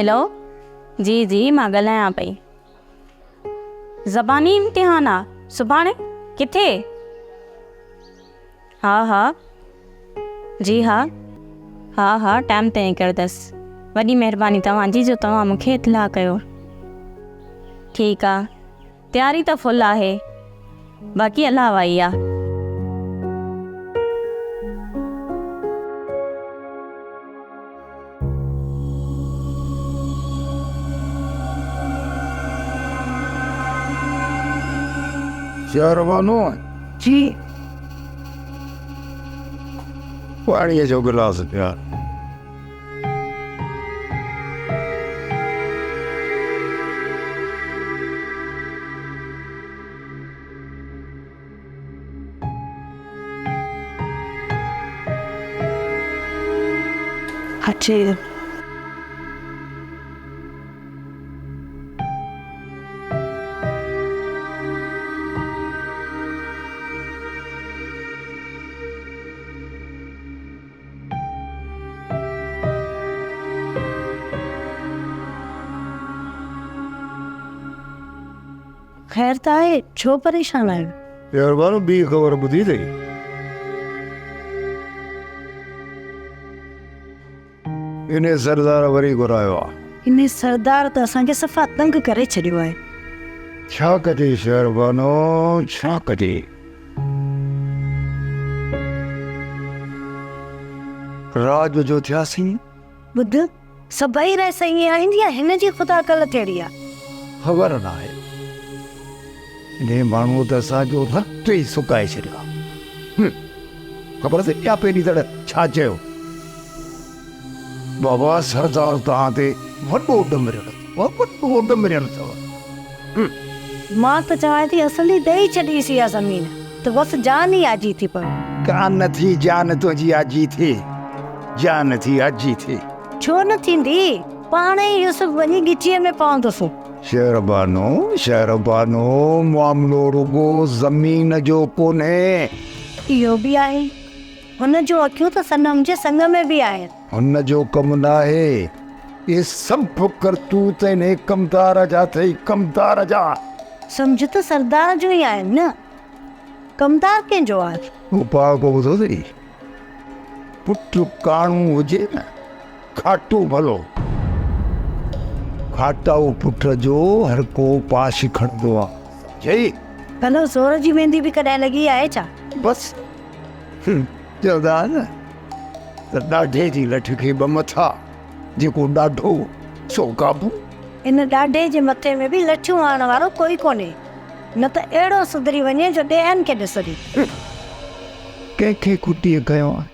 Hello जी जी मां ॻाल्हायां पई। ज़बानी इम्तिहान आहे सुभाणे, किथे? हा हा जी हा हा हा टाइम ते निकिरंदसि। वॾी महिरबानी तव्हांजी जो तव्हां मूंखे इतलाह कयो। ठीकु आहे, तयारी त फुल आहे, बाक़ी अलाह वाही आहे। शहरबानो जी पाणीअ जो गिलास पिया। अच्छे खैर त आहे, छो परेशान आहियो? शहरबानो ॿी ख़बर ॿुधी अथई? इन सरदार वरी घुरायो आहे। इन सरदार त असांखे सफ़ा तंग करे छॾियो आहे। छा कजे शहरबानो, छा कजे? राज जो थियासीं। ॿुध, सभई रह सही आईंदी आहे, हिन जी ख़ुदा कल थियड़ी आहे। ख़बर न आहे, इन माण्हू त असांजो रत ई सुकाए छॾियो आहे। ख़बर अथई इहा पहिरीं दड़ छा चयो? बाबा सरदार तव्हां ते वॾो ॾमरियल अथव। मां त चाहियां थी असली ॾेई छॾीसीं इहा ज़मीन, त बसि जान ई आजी थी पवे। कान थी जान तुंहिंजी आजी थिए, जान थी आजी थिए। छो न थींदी? पाण ई यूसुफ वञी गिचीअ में पवंदुसि। शहरबानो मामलो रुगो ज़मीन जो कोन्हे। इहो बि आहे, हुन जो अखियूं त सनम जे संग में बि आहिनि। हुन जो कमु न आहे, ये सभु करतूत इन कमदार जा अथई, कमदार जा। सम्झ त सरदार जो ई आहिनि न, कमदार कंहिंजो आहे? हू पाको ॿुधो अथई, पुटु काणू हुजे न खाटू भलो, खाटाऊ पुट जो हर को पाश खणंदो आहे। जई भलो ज़ोर जी मेहंदी बि कॾहिं लॻी आहे छा? बस चवंदा न त ॾाढे जी लठ खे ॿ मथा, जेको ॾाढो सो काबू। इन ॾाढे जे मथे में बि लठियूं हणण वारो कोई कोन्हे, न त अहिड़ो सुधरी वञे जो ॾेयनि खे ॾिसंदी। कंहिंखे कुटीअ कयो आहे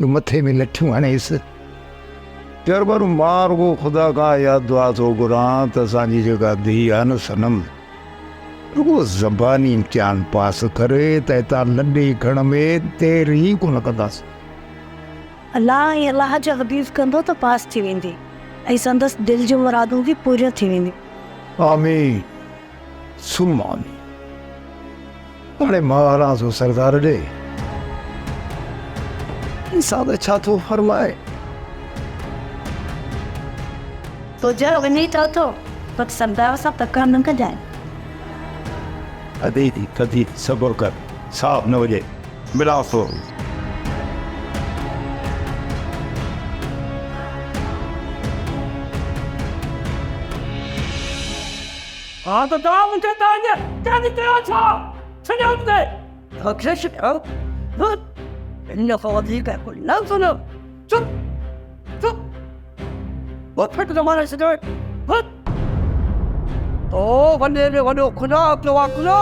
जो मथे में लठियूं हणेसि? चरबरू मां रुगो ख़ुदा खां इहा दुआ थो घुरां त असांजी जेका धीउ आहे न सनम, रुगो ज़बानी इम्तिहान पास करे त हितां लॾे खण में देर ई कोन कंदासीं। अलाह ऐं अलाह जो हबीब कंदो त पास थी वेंदी, ऐं संदसि दिलि जूं मुरादूं बि पूरियूं थी वेंदियूं। आमीन सुम आमीन। हाणे महाराज जो सरदार ॾे इंसान छा थो फरमाए? तो जा वञी थो पर सरदार सां तकड़ न कजाए। कदी सब्र कर, साहब न वजे मिला थो। हाँ तो तव्हां मूंखे तव्हांजे त्यागी कयो छा? छॾियो मूंखे। अक्षर छॾियो, इन खां वधीक कुझु न सुनो। चुप चुप वो फिट ज़माने से जो तो वॾे में वॾो खुदा पियो आहे। खुदा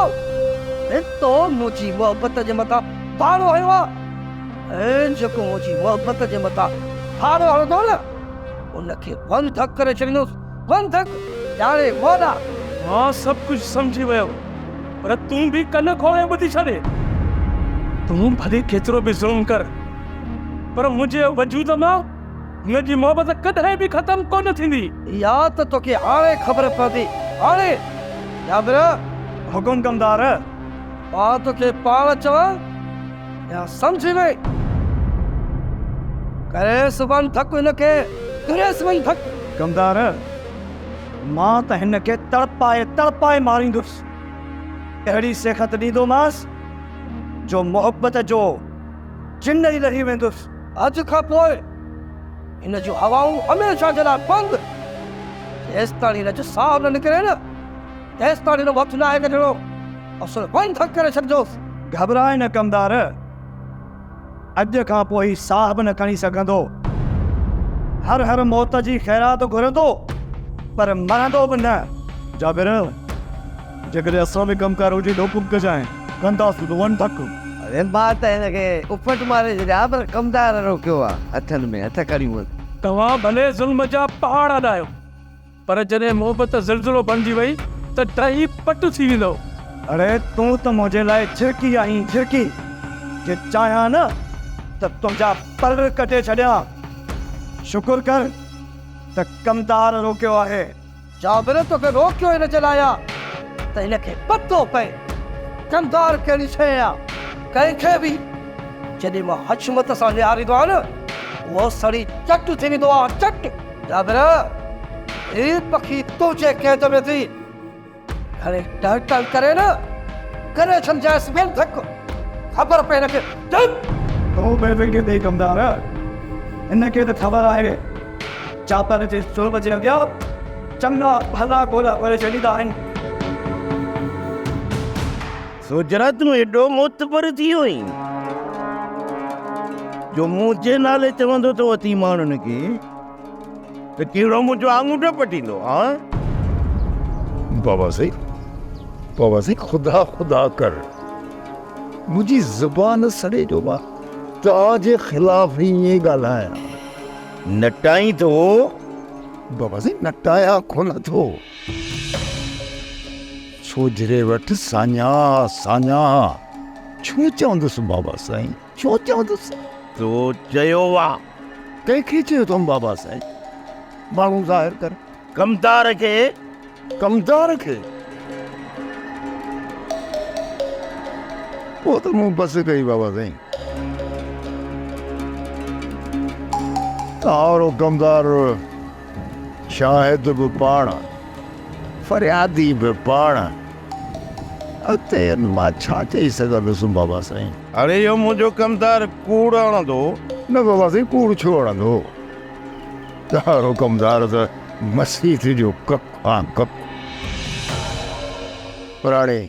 तो मुंहिंजी मोहबत जे मथां भाड़ो हयो आहे, ऐं जेको मुंहिंजी मोहबत जे मथां भाड़ो हणंदो न उनखे वन थक करे छॾींदुसि। वन थक ॼाणे मोदा। मां सभु कुझु सम्झी वियो, पर तूं बि कन खोले ॿुधी छॾे। तूं भले केतिरो बि ज़ुल्म कर, पर मुंहिंजे वजूद मां हुनजी मोहबत कॾहिं बि ख़तमु कोन थींदी। या त तोखे हाणे ख़बर पवंदी। हाणे यादि रह। हुकुम कमदार। मां तोखे पाण चवां या सम्झी वे? करे सुभाणे थक हिनखे, करे सुभाणे थक कमदार मां त हिन खे तड़पाए तड़पाए मारींदुसि। अहिड़ी सिखत ॾींदोमांसि जो मोहबत जो जिन ई रही वेंदुसि। अॼु खां पोइ इन जूं हवाऊं हमेशह जे लाइ बंदि। तेसि ताईं हिन जो साह न निकिरे न, तेसि ताईं हिन वक़्तु न आहे कढणो। असुर बंदि थक करे छॾिजोसि। घबराए न कमदार, अॼु खां पोइ ही साह बि न खणी सघंदो। हर हर मौत जी ख़ैरात घुरंदो पर मरंदो बि न। जाबिर, जेकॾहिं असां में कमकार हुजे हुकुम कजांइ, कंदासीं तो वन थक। अरे मां त हिनखे उपट मारे छॾिया पर कमदार रोकियो आहे। हथनि में हथ खणी तव्हां भले ज़ुल्म जा पहाड़ अॾायो, पर जॾहिं मोहबत ज़िलज़िलो बणिजी वई त टही पटु थी वेंदो। अरे तूं त मुंहिंजे लाइ झिरकी आहीं, झिरकी। जे चाहियां न त तुंहिंजा पर कटे छॾियां। शुक्र कर त कमदार रोकियो आहे। जाबिर तोखे रोकियो हिन जे लाइ त हिनखे पतो पए कमदार कहिड़ी शइ आहे। कंहिंखे बि जॾहिं मां हशमत सां निहारींदो आहियां न, उहो सड़ी चट थी वेंदो आहे, चट। जाबिर, ई पखी तुंहिंजे कैद में थी हाणे टहटल करे न, करे छॾिजांइसि ॿियनि तक। ख़बर पए हिनखे। तो बेफिक्र थी कमदार, हिनखे त ख़बर आहे चापर जे ज़ुल्म जे अॻियां चङा भला ॻोल्हा करे छॾींदा आहिनि। सोचरा तूं एॾो मोतबर थी वई जो मुंहिंजे नाले चवंदो तो अती माण्हुनि खे त कहिड़ो मुंहिंजो आङूठो पटींदो। हा बाबा साईं खुदा खुदा कर, मुंहिंजी ज़ुबान सड़े जो मां तव्हांजे ख़िलाफ़ ई ईअं ॻाल्हायां। नटाई तो बाबा साईं नटाया कोन थो। सोजरे वटि साञा साञा छो चवंदुसि बाबा साईं, छो चवंदुसि? तो चयो आहे कंहिंखे चयो अथमि बाबा साईं? माण्हू ज़ाहिर कर। कमदार खे। कमदार खे पोइ त मूं बसि कई बाबा साईं। और कमदार शाहिद बि पाण, फरियादी बि पाण, अते मां छा चई सघंदुसि बाबा साईं? अरे इहो मुंहिंजो कमदार कूड़ हणंदो न बाबा साईं, कूड़ छो हणंदो? तारो कमदार त मसीह जो कप खां कप। पर हाणे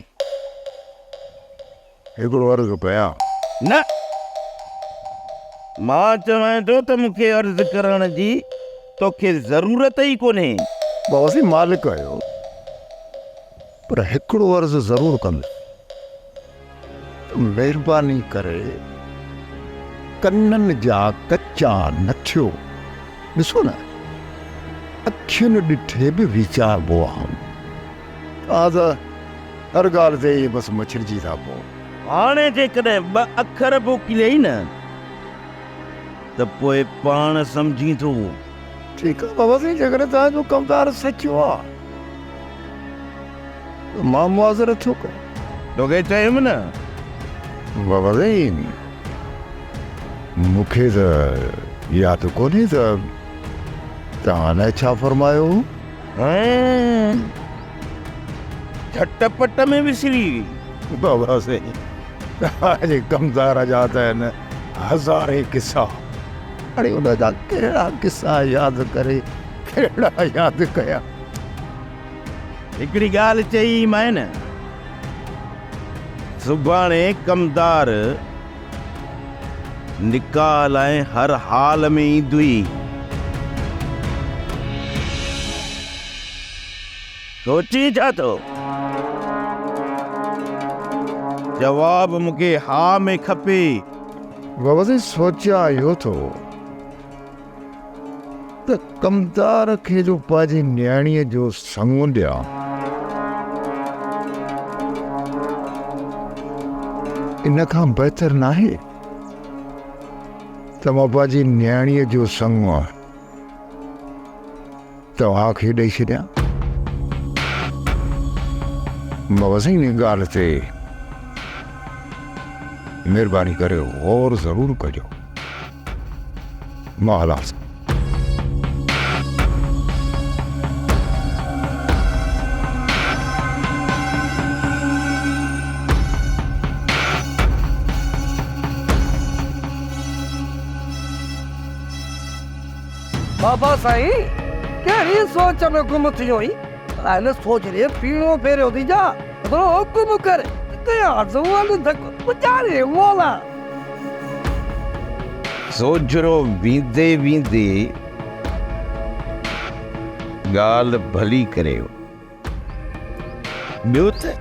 हिकिड़ो अर्ज़ु कयां। न, मां चवां थो त मूंखे अर्ज़ु करण जी तोखे ज़रूरत ई कोन्हे। बाबा साईं मालिक आहियो, पर हिकिड़ो अर्ज़ु ज़रूरु कंदुसि। महिरबानी करे कननि जा कचा न थियो। ॾिसो न, अखियुनि ॾिठे बि वीचारबो आहे। तव्हां त हर ॻाल्हि ते बसि मछिड़जी था पोइ। हाणे जेकॾहिं ॿ अखर पोकिलियई न त पोइ पाण सम्झी थो। ठीकु आहे बाबा साईं, जेकॾहिं तव्हांजो कमदार सचो आहे त मां मुआज़रत थो कयां। तोखे चयुमि न बाबा साईं, मूंखे त यादि कोन्हे त तव्हां न छा फरमायो? झटपट में विसरी। बाबा साईं, तव्हांजे कमदार जा त आहिनि हज़ारे किसा। हाणे उन जा कहिड़ा किसा यादि करे, कहिड़ा यादि कया? हिकिड़ी ॻाल्हि चई मैं न, सुभाणे कमदार निकाह लाइ हर हाल में ईंदुई। सोची छा थो? जवाब मूंखे हा में खपे। बाबा साईं, सोचिया इहो थो त कमदार खे जो पंहिंजी न्याणीअ जो संगु ॾियां। इन खां बहितर नाहे त मां पंहिंजी न्याणीअ जो संगु तव्हांखे ॾेई छॾियां। बाबा साईं, इन ॻाल्हि ते महिरबानी करे गौर ज़रूरु कजो। मां हलां। बाबा साईं कहिड़ी सोच में गुम थी हुई अने सोच रे पीणो फेरियो थी जा तो हुकुम कर कया ज़ुवान धक पुजारे मोला सोजरो वींदे वींदे गाल भली करे ॿियो त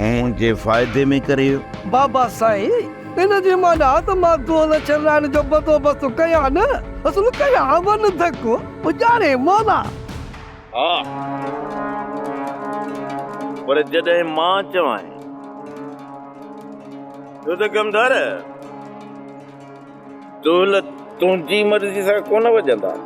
मुंहिंजे फ़ाइदे में करे बाबा साईं इन जी माना त मां दोल चलाइण जो बंदोबस्त कया न असुल कया वन धक पुजारे मोला हा पर जॾहिं मां चवां छो त कमदार दोल तुंहिंजी मर्ज़ी सां कोन वॼंदा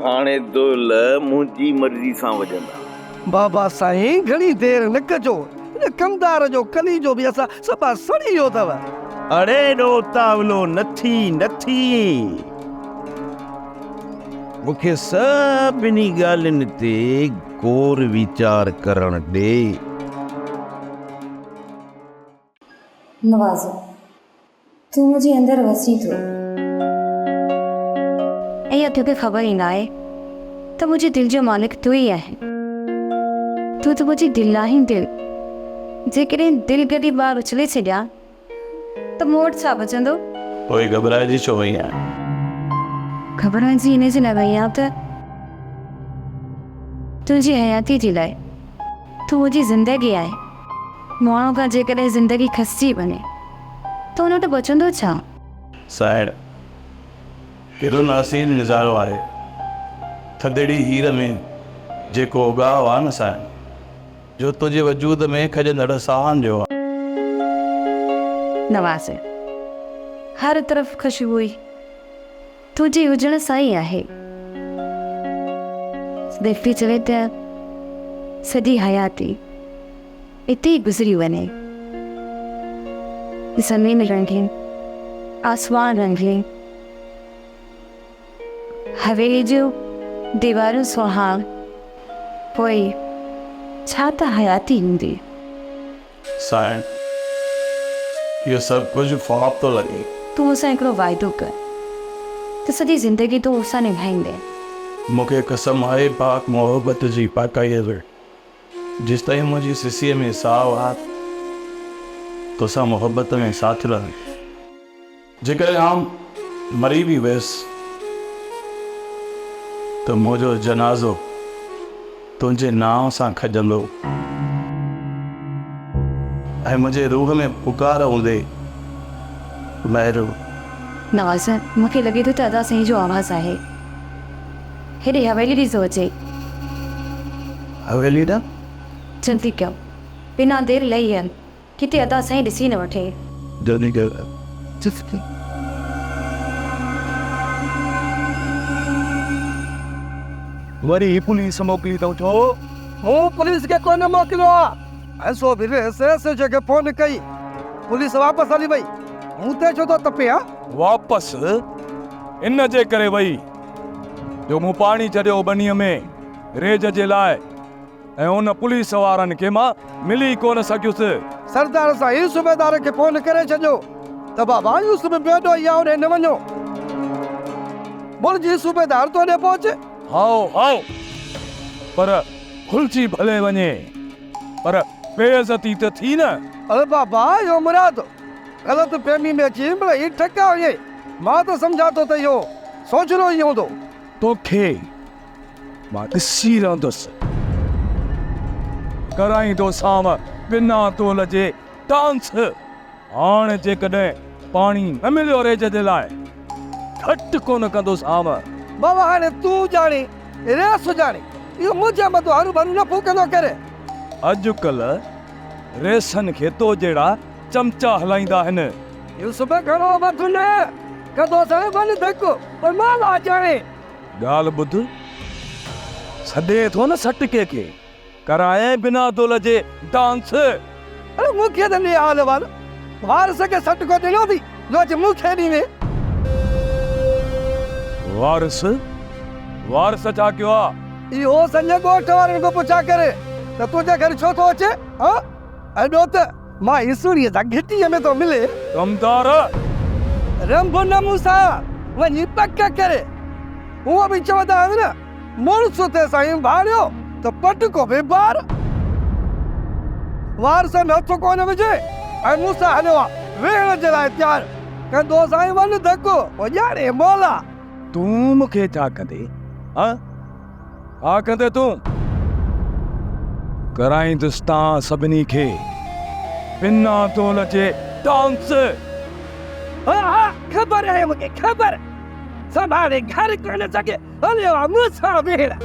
हाणे दोल मुंहिंजी मर्ज़ी सां वॼंदा बाबा साईं घणी देर न कजो इन कमदार जो कली जो बि असां सभा सड़ी वियो अथव अरे ॾो तावलो नथी मूंखे सभिनी ॻाल्हियुनि ते गौर वीचार करण ॾे नवाज़ तूं मुंहिंजे अंदरि वसी थो ऐं इहा तोखे ख़बर ई न आहे त मुंहिंजे दिलि जो मालिक तूं ई आहे तूं त मुंहिंजी दिलि आहे दिलि जेकॾहिं दिलि गॾी ॿार उछले छॾिया त मूं वटि छा बचंदो पोइ घबराइजी छो वई आहे घबराइजी इन जे न वई आहे त तुंहिंजी हयाती जे लाइ तूं मुंहिंजी ज़िंदगी आहे माण्हू खां जेकॾहिं ज़िंदगी खसिजी वञे त हुन वटि बचंदो छा साइड कहिड़ो नासीन नज़ारो आहे थदड़ी हीर में जेको उगाव आहे न साइड जो तुंहिंजे वजूद में खजंदड़ साहन जो आहे नवाज़ हर तरफ़ ख़ुशबू ई तुंहिंजे हुजण सां ई आहे दिलि चवे त सॼी हयाती इते ई गुज़री वञे ज़मीन रंगीन आसमान रंगीन हवेली जो दीवारूं सुहाग पोइ छा त हयाती हूंदी साइड इहो सभु कुझु ख्वाब थो लॻे तूं मूंसां हिकिड़ो वाइदो कर त सॼी ज़िंदगी तूं मूंसां निभाईंदे मूंखे कसम आहे पाक मोहबत जी पाकाईअ ते जेसि ताईं मुंहिंजी सिसीअ में साहु आहे तोसां मोहबत में साथ रहंदी जेकॾहिं आउं मरी बि वियुसि त मुंहिंजो जनाज़ो तुंहिंजे नाव सां खजंदो ऐं मुंहिंजे रूह में पुकार हूंदे महिरो नवाज़ मूंखे लॻे थो त अदा साईं जो आवाज़ु आहे हेॾे हवेली ॾिसो अचे हवेली न जल्दी कयो बिना देरि लही हल किथे अदा साईं ॾिसी न वठे जल्दी कर वरी पुलिस मोकिली अथऊं छो हूं पुलिस के कोन मोकिलियो आहे ऐसो बि से जगह फोन कई पुलिस वापस हली वई हूं ते छो थो तपे हा वापसि इन जे करे वई जो मूं पाणी चढ़ियो बनीअ में रेज जे लाइ ऐं उन पुलिस वारनि खे मां मिली कोन सघियुसि सरदार साईं सूबेदार खे फोन करे छॾियो त बाबा यूसुफ बेडो या उन न वञो मुंहिंजी सूबेदार तो ने पहुचे हाओ पर खुलची भले वञे पर बेइज्जती त थी न अरे बाबा यो मुराद गलत फहमी में अची भला ही ठका हुई मां तो समझा तो त यो सोचणो ई हूंदो तोखे मां ॾिसी रहंदुसि कराईंदो साम बिना तोल जे डांस हाणे जेकॾहिं पाणी न मिलियो रेज जे लाइ घटि कोन कंदो साम बाबा हाणे तू जाने रेस जाने यो मुझे मतो हरू भरू न फूकंदो करे अॼुकल्ह रेसनि खे तो जहिड़ा चमचा हलाईंदा आहिनि यूसुफ घणो वठ न कदो सवे बन धको पर माल आ जाने ॻाल्हि ॿुध सॾे थो न सटके खे कराए बिना तोल जे डांस अरे मुखे त ने हाल वाल वारस के सट को ॾिनो थी जो जे मुखे ॾीने वारस छा कयो आहे इहो संजय ॻोठ वारनि को पुछा करे त तुंहिंजे घर छो थो अचे हा एॾो त मां ईसूरीअ जा घिटीअ में थो मिले कमदार रंभ न मूंसां वञी पक करे उहो बि चवंदा आहिनि न मुड़ुस ते साईं भाड़ियो त पट को बि बार वारस में हथ कोन विझे ऐं मूंसां हलियो आहे वेहण जे लाइ तयारु कंदो साईं वञ धको ॼाणे मौला तूं मूंखे छा कंदे हाँ छा कंदे तूं कराईंदुसि तां सभिनी खे बिना तोल जे डांस हा ख़बर आहे मूंखे ख़बर संभाले घर कोन सघे हलियो आहे मूंसां वेहण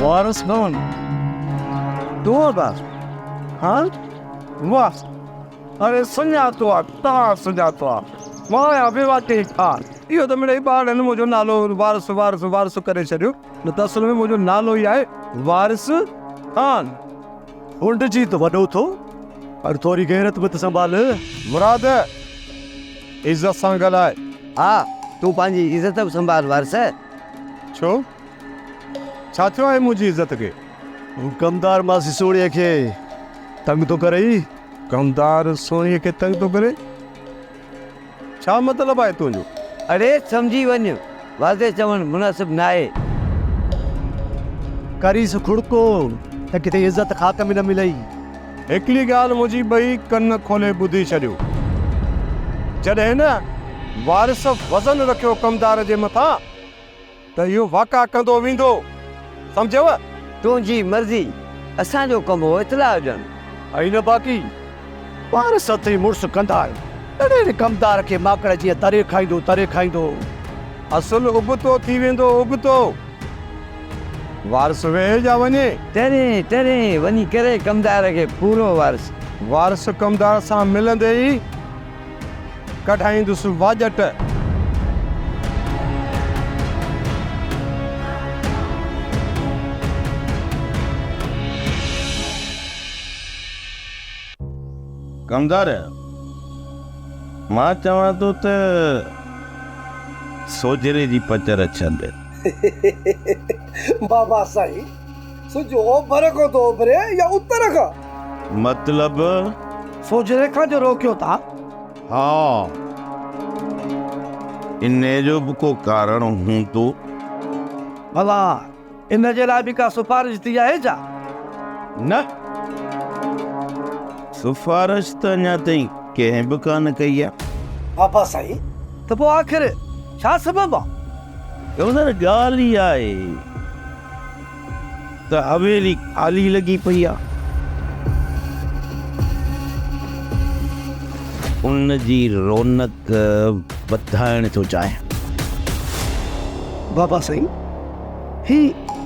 वारस कौन तू बस हाँ बस अरे सुञातो आहे तव्हां सुञातो आहे मां आहियां बेवाटे ख़ान इहो त मिड़ेई ॿारनि मुंहिंजो नालो वारस वारस वारस करे छॾियो न त असल में मुंहिंजो नालो ई आहे वारिस ख़ान उंड जी त वॾो थो पर थोरी गैरत बि त संभाल मुराद इज़त सां ॻाल्हाए हा तूं पंहिंजी इज़त बि संभाल वारस छो छा थियो आहे मुंहिंजी इज़त खे कमदार मां सिसोड़ीअ खे तंग थो करे कमदार सोणीअ खे तंग थो करे छा मतिलबु आहे तुंहिंजो अरे सम्झी वञ वाज़े चवणु मुनासिब न आहे करीस खुड़को त किथे इज़त ख़ाक में न मिलई हिकिड़ी ॻाल्हि मुंहिंजी ॿई कन खोले ॿुधी छॾियो जॾहिं न वारिस वज़न रखियो कमदार जे मथां त इहो वाक़ा कंदो वेंदो सम्झव तुंहिंजी मर्ज़ी असांजो कमु हो इतला हुजनि ऐं न बाक़ी वारिस अथई मुड़ुस कंदा तॾहिं कमदार खे माकड़ जीअं तरे खाईंदो असुल उबतो थी वेंदो उबतो वारिस वेह जा वञे तरे वञी करे कमदार खे पूरो वारिस कमदार सां मिलंदे ई कढाईंदुसि वाजट कमदार मां चवां थो त सोजरे जी पचर छॾ बाबा साईं सुजो ओभर को तो ओभरे या उत्तर का मतलब सोजरे खां जो रोकियो था हा इन जो बि को कारण हूंदो भला इन जे लाइ बि का सिफारिश थी आहे छा न सिफारिश त अञा ताईं कंहिं बि कान कई आहे बाबा साईं त पोइ आख़िर छा सबब आहे कमदार ॻाल्हि ई आहे त हवेली ख़ाली लॻी पई आहे उन जी रौनक वधाइण थो चाहियां बाबा साईं ही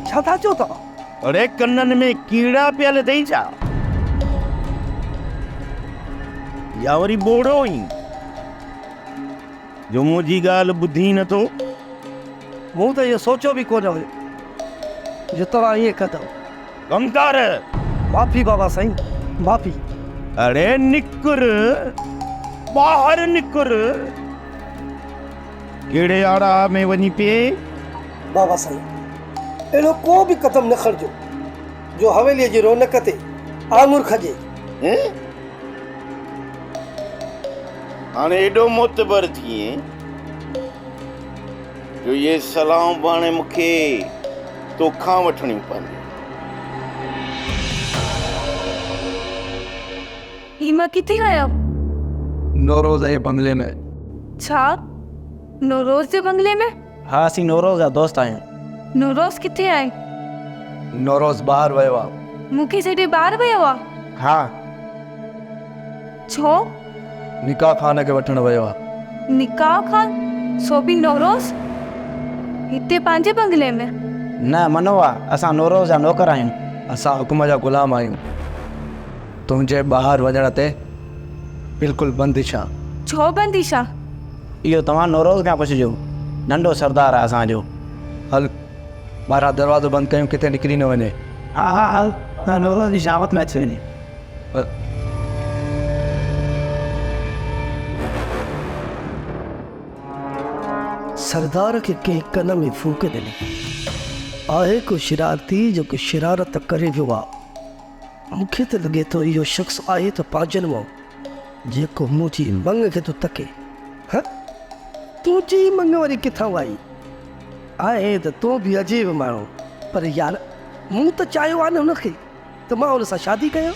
छा था चओ था अरे कननि में कीड़ा पियल अथई छा या वरी बोड़ो ई जो मुंहिंजी ॻाल्हि ॿुधी नथो मूं त इहो सोचियो बि कोन हुयो जो तव्हां ईअं कंदव कमदार माफ़ी बाबा साईं माफ़ी अरे निकुर ॿाहिरि निकुर कहिड़े आड़ा में वञी पिए बाबा साईं अहिड़ो को बि क़दम न खणिजो जो हवेलीअ जी रौनक ते आङुर खजे हाणे एॾो मोतबर थिए जो ये सलाम बाणे मूंखे तोखां वठणियूं पवंदियूं ही मां किथे आहियां नौरोज़ जे बंगले में छा नौरोज़ जे बंगले में हाँ असीं नौरोज़ जा दोस्त आहियूं नौरोज़ किथे आहे नौरोज़ ॿाहिरि वियो आहे मूंखे छॾे ॿाहिरि वियो आहे हा छो निकाह खान खे वठण वियो आहे निकाह खान सो बि नौरोज़ हिते पंहिंजे बंगले में न मनो आहे असां नौरोज़ जा नौकर आहियूं असां हुकुम जा ग़ुलाम आहियूं तुंहिंजे ॿाहिरि वञण ते बिल्कुलु बंदिश आहे छो बंदिश आहे इहो तव्हां नौरोज़ खां पुछिजो नंढो सरदार आहे असांजो हल ॿाहिरां दरवाज़ो बंदि कयूं किथे निकिरी न वञे हा हा हा तव्हां नवरोज़ जी शामत में अची वञे। सरदार खे कंहिं कन में फूक ॾिनी आहे को शरारती जेको शरारत करे वियो आहे। मूंखे त लॻे थो इहो शख़्स आहे त पांजनि मां जेको मुंहिंजी मंग खे थो तके। ह तुंहिंजी मंग वरी किथां आई आहे त तूं बि अजीब माण्हू, पर यार मूं त चाहियो आहे न हुनखे त मां हुन सां शादी कयां।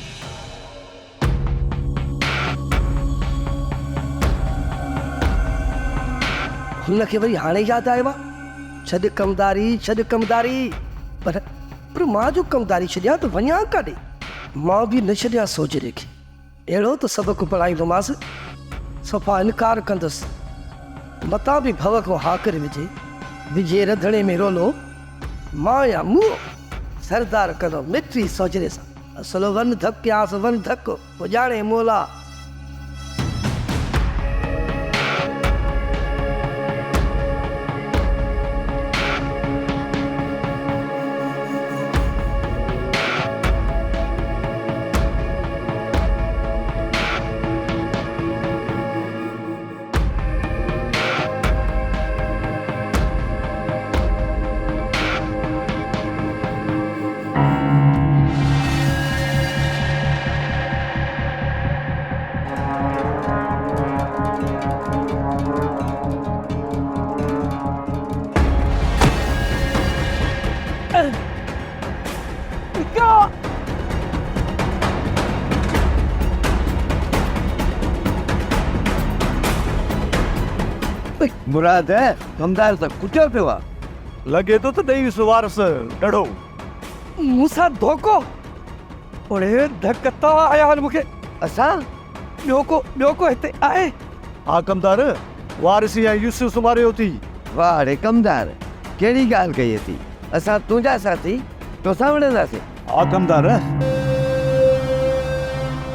हुनखे वरी हाणे यादि आयो आहे, छॾ कमदारी छॾ कमदारी, पर मां जो कमदारी छॾियां त वञा काॾे? मां बि न छॾियां सोजरे खे, अहिड़ो त सबक़ु पढ़ाईंदोमांसि, सफ़ा इनकार कंदुसि। मतां बि भव खां हा करे विझे रंधिणे में रोलो, मां या मूं सरदार कंदो मिठी सोजरे सां। असलो वन धक कयांसि वन धक पुॼाणे मोला। मुराद कमदार त कुटियो पियो आहे। लॻे थो त ॾेई सुवारस ॾाढो मूंसां धोखो? ओड़े धक तव्हां आया आहिनि मूंखे। असां ॿियो को हिते आहे? हा कमदार, वारसी ऐं यूसुफ सुमारियो थी। वाह रे कमदार, कहिड़ी ॻाल्हि कई अथई? असां तुंहिंजा साथी तोसां विढ़ंदासीं। हा कमदार।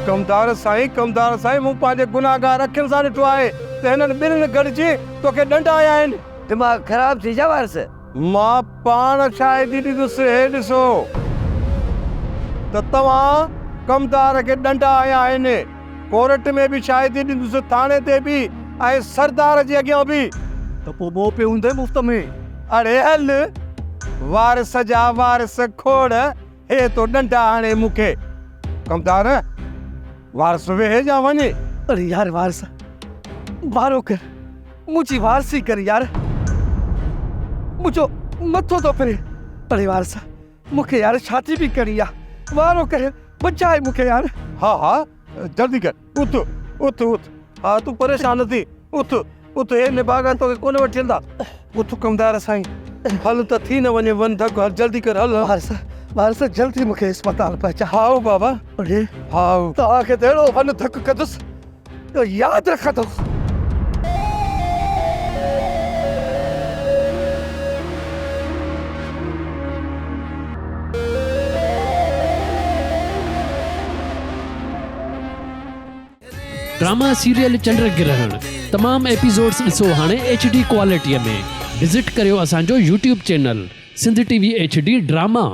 कमदार साईं, मूं पंहिंजे गुनाहगार अखियुनि सां ॾिठो आहे त हिननि ॿिन्हिनि गॾिजी तोखे ॾंडा आया आहिनि। दिमाग़ ख़राब थी जा वारस? मां पाण शायदि ॾिठुसि, हे ॾिसो त तव्हां कमदार खे ॾंडा आया आहिनि। कोर्ट में बि शायदि ॾिठुसि, थाणे ते बि ऐं सरदार जे अॻियां बि। त पोइ मोह पियो हूंदे मुफ़्त में। अड़े हल वारस जा वारस खोड़, हे तो ॾंडा हाणे मूंखे। कमदार वारस वेहे जा वञे। अरे यार वारस वारो कर, मुंहिंजी वारसी कर यार, मुंहिंजो मथो थो फिरे। अरे वारस मूंखे यार शादी बि करणी आहे, वारो कर बचाए मूंखे यार। हा हा जल्दी कर, उथ उथ उथ। हा तूं परेशान न थी, उथ उथ, हे निभागा तोखे कोन वठी हलंदा। उथ कमदार साईं, हल त थी न वञे वन धक, हल जल्दी कर हल। वारस जल्दी मूंखे अस्पताल पहुचा। हाओ बाबा, अरे हाओ। तव्हांखे त अहिड़ो वन धक कंदुसि त यादि रखंदुसि। ड्रामा सीरियल चंड ग्रहण तमाम एपिसोड्स ॾिसो हाणे HD क्वालिटीअ में। विज़िट करियो असांजो YouTube channel Sindh TV HD drama.